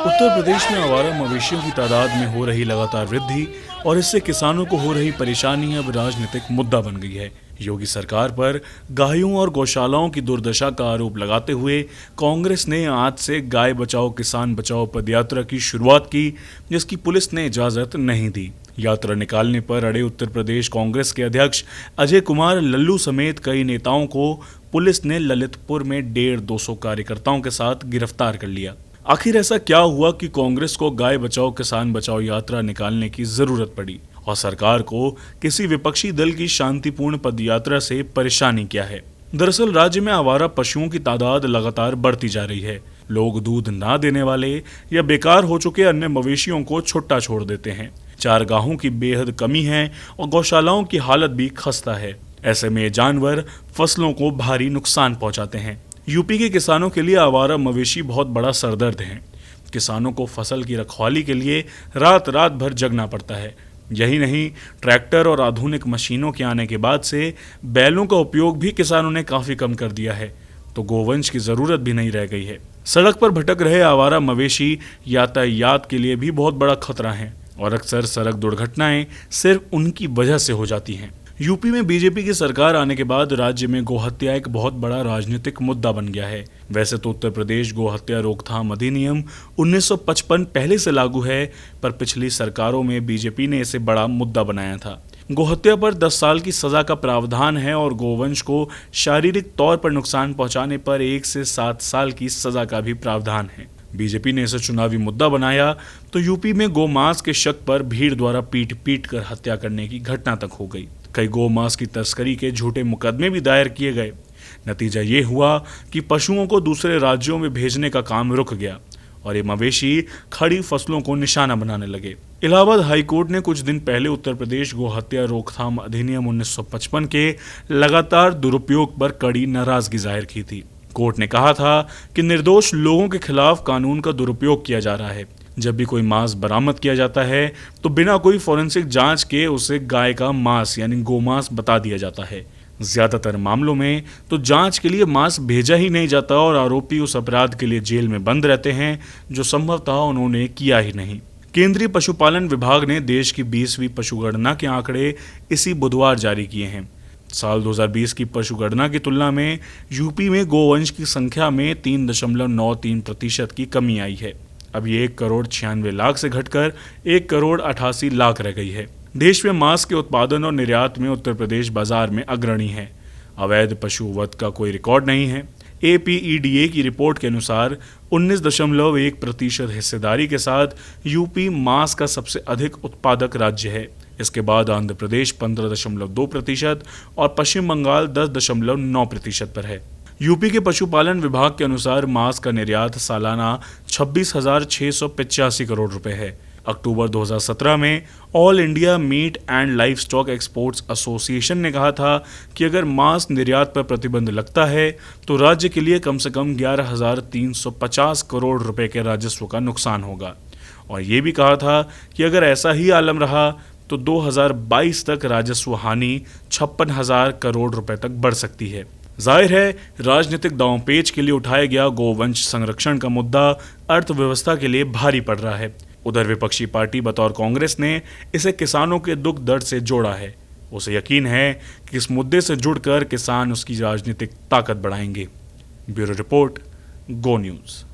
उत्तर प्रदेश में आवारा मवेशियों की तादाद में हो रही लगातार वृद्धि और इससे किसानों को हो रही परेशानी अब राजनीतिक मुद्दा बन गई है। योगी सरकार पर गायों और गौशालाओं की दुर्दशा का आरोप लगाते हुए कांग्रेस ने आज से गाय बचाओ किसान बचाओ पदयात्रा की शुरुआत की, जिसकी पुलिस ने इजाजत नहीं दी। यात्रा निकालने पर अड़े उत्तर प्रदेश कांग्रेस के अध्यक्ष अजय कुमार लल्लू समेत कई नेताओं को पुलिस ने ललितपुर में 150-200 कार्यकर्ताओं के साथ गिरफ्तार कर लिया। आखिर ऐसा क्या हुआ कि कांग्रेस को गाय बचाओ किसान बचाओ यात्रा निकालने की जरूरत पड़ी और सरकार को किसी विपक्षी दल की शांतिपूर्ण पदयात्रा से परेशानी क्या है? दरअसल राज्य में आवारा पशुओं की तादाद लगातार बढ़ती जा रही है। लोग दूध ना देने वाले या बेकार हो चुके अन्य मवेशियों को छुट्टा छोड़ देते हैं। चारगाहों की बेहद कमी है और गौशालाओं की हालत भी खस्ता है। ऐसे में ये जानवर फसलों को भारी नुकसान पहुंचाते हैं। यूपी के किसानों के लिए आवारा मवेशी बहुत बड़ा सरदर्द हैं। किसानों को फसल की रखवाली के लिए रात रात भर जगना पड़ता है। यही नहीं, ट्रैक्टर और आधुनिक मशीनों के आने के बाद से बैलों का उपयोग भी किसानों ने काफ़ी कम कर दिया है, तो गोवंश की ज़रूरत भी नहीं रह गई है। सड़क पर भटक रहे आवारा मवेशी यातायात के लिए भी बहुत बड़ा खतरा है और अक्सर सड़क दुर्घटनाएं सिर्फ उनकी वजह से हो जाती हैं। यूपी में बीजेपी की सरकार आने के बाद राज्य में गोहत्या एक बहुत बड़ा राजनीतिक मुद्दा बन गया है। वैसे तो उत्तर प्रदेश गोहत्या रोकथाम अधिनियम 1955 पहले से लागू है, पर पिछली सरकारों में बीजेपी ने इसे बड़ा मुद्दा बनाया था। गोहत्या पर 10 साल की सजा का प्रावधान है और गोवंश को शारीरिक तौर पर नुकसान पहुंचाने पर 1 से 7 साल की सजा का भी प्रावधान है। बीजेपी ने इसे चुनावी मुद्दा बनाया तो यूपी में गोमांस के शक पर भीड़ द्वारा पीट कर हत्या करने की घटना तक हो गई। कई गोमांस की तस्करी के झूठे मुकदमे भी दायर किए गए। नतीजा ये हुआ कि पशुओं को दूसरे राज्यों में भेजने का काम रुक गया और ये मवेशी खड़ी फसलों को निशाना बनाने लगे। इलाहाबाद हाईकोर्ट ने कुछ दिन पहले उत्तर प्रदेश गोहत्या रोकथाम अधिनियम 1955 के लगातार दुरुपयोग पर कड़ी नाराजगी जाहिर की थी। कोर्ट ने कहा था कि निर्दोष लोगों के खिलाफ कानून का दुरुपयोग किया जा रहा है। जब भी कोई मांस बरामद किया जाता है तो बिना कोई फॉरेंसिक जांच के उसे गाय का मांस यानी गोमांस बता दिया जाता है। ज्यादातर मामलों में तो जांच के लिए मांस भेजा ही नहीं जाता और आरोपी उस अपराध के लिए जेल में बंद रहते हैं जो संभवतः उन्होंने किया ही नहीं। केंद्रीय पशुपालन विभाग ने देश की 20वीं पशुगणना के आंकड़े इसी बुधवार जारी किए हैं। साल 2020 की पशुगणना की तुलना में यूपी में गोवंश की संख्या में 3.93% की कमी आई है। अब ये 1,96,00,000 से घटकर 1,88,00,000 रह गई है। देश में मांस के उत्पादन और निर्यात में उत्तर प्रदेश बाजार में अग्रणी है। अवैध पशुवध का कोई रिकॉर्ड नहीं है। APEDA की रिपोर्ट के अनुसार 19.1% हिस्सेदारी के साथ यूपी मांस का सबसे अधिक उत्पादक राज्य है। इसके बाद आंध्र प्रदेश 15.2% और पश्चिम बंगाल 10.9% पर है। यूपी के पशुपालन विभाग के अनुसार मांस का निर्यात सालाना 26,685 करोड़ रुपए है। अक्टूबर 2017 में all India meat and livestock exports association ने कहा था कि अगर मांस निर्यात पर प्रतिबंध लगता है तो राज्य के लिए कम से कम 11,350 करोड़ रुपए के राजस्व का नुकसान होगा और ये भी कहा था कि अगर ऐसा ही आलम रहा तो 2022 तक राजस्व हानि 56,000 करोड़ रुपए तक बढ़ सकती है। जाहिर है, राजनीतिक दांवपेच के लिए उठाया गया गोवंश संरक्षण का मुद्दा अर्थव्यवस्था के लिए भारी पड़ रहा है। उधर विपक्षी पार्टी बतौर कांग्रेस ने इसे किसानों के दुख दर्द से जोड़ा है। उसे यकीन है कि इस मुद्दे से जुड़कर किसान उसकी राजनीतिक ताकत बढ़ाएंगे। ब्यूरो रिपोर्ट, गो न्यूज़।